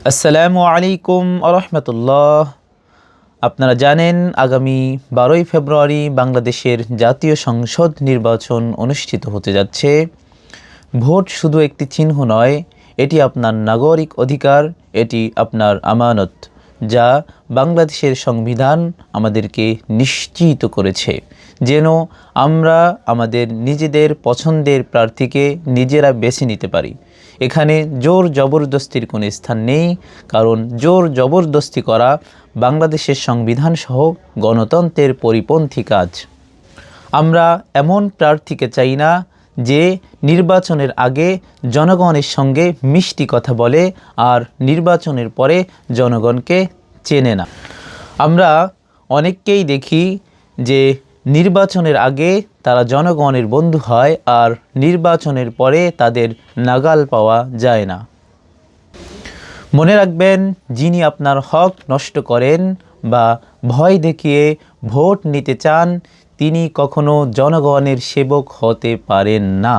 আসসালামু আলাইকুম আরহামতুল্লাহ। আপনারা জানেন আগামী 12ই ফেব্রুয়ারি বাংলাদেশের জাতীয় সংসদ নির্বাচন অনুষ্ঠিত হতে যাচ্ছে। ভোট শুধু একটি চিহ্ন নয়, এটি আপনার নাগরিক অধিকার, এটি আপনার আমানত, যা বাংলাদেশের সংবিধান আমাদেরকে নিশ্চিত করেছে যেন আমরা আমাদের নিজেদের পছন্দের প্রার্থীকে নিজেরা বেছে নিতে পারি। এখানে জোর জবরদস্তির কোনো স্থান নেই, কারণ জোর জবরদস্তি করা বাংলাদেশের সংবিধান সহ গণতন্ত্রের পরিপন্থী কাজ। আমরা এমন প্রার্থীকে চাই না যে নির্বাচনের আগে জনগণের সঙ্গে মিষ্টি কথা বলে আর নির্বাচনের পরে জনগণকে চেনে না। আমরা অনেককেই দেখি যে নির্বাচনের আগে তারা জনগণের বন্ধু হয় আর নির্বাচনের পরে তাদের নাগাল পাওয়া যায় না। মনে রাখবেন, যিনি আপনার হক নষ্ট করেন বা ভয় দেখিয়ে ভোট নিতে চান, তিনি কখনো জনগণের সেবক হতে পারেন না।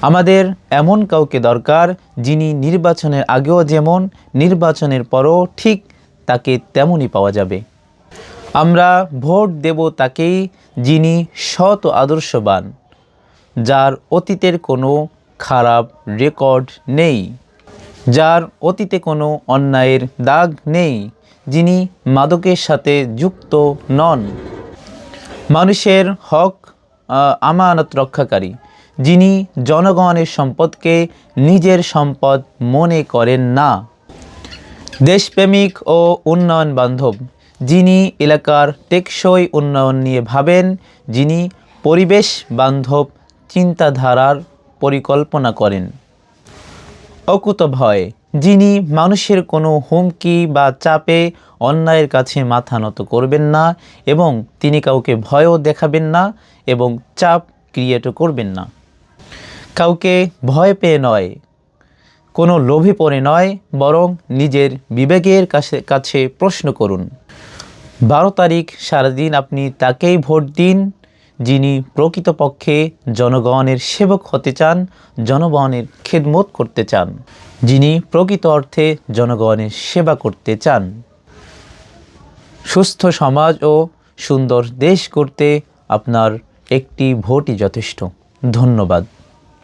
আমাদের এমন কাউকে দরকার যিনি নির্বাচনের আগেও যেমন, নির্বাচনের পরও ঠিক তাকে তেমনই পাওয়া যাবে। আমরা ভোট দেব তাকেই যিনি সৎ ও আদর্শবান, যার অতীতের কোনো খারাপ রেকর্ড নেই, যার অতীতে কোনো অন্যায়ের দাগ নেই, যিনি মাদকের সাথে যুক্ত নন, মানুষের হক আমানত রক্ষাকারী, যিনি জনগণের সম্পদকে নিজের সম্পদ মনে করেন না, দেশপ্রেমিক ও উন্নয়ন বান্ধব, যিনি এলাকার টেকসই উন্নয়ন নিয়ে ভাবেন, যিনি পরিবেশ বান্ধব চিন্তাধারার পরিকল্পনা করেন, অকুতভয়, যিনি মানুষের কোনো হুমকি বা চাপে অন্যায়ের কাছে মাথা নত করবেন না এবং তিনি কাউকে ভয়ও দেখাবেন না এবং চাপ ক্রিয়েটও করবেন না। কাউকে ভয় পেয়ে নয়, কোনো লোভে পড়ে নয়, বরং নিজের বিবেকের কাছে প্রশ্ন করুন। 12 তারিখ সারাদিন আপনি তাকেই ভোট দিন যিনি প্রকৃতপক্ষে জনগণের সেবক হতে চান, জনগণের খেদমত করতে চান, যিনি প্রকৃত অর্থে জনগণের সেবা করতে চান। সুস্থ সমাজ ও সুন্দর দেশ করতে আপনার একটি ভোটই যথেষ্ট। ধন্যবাদ।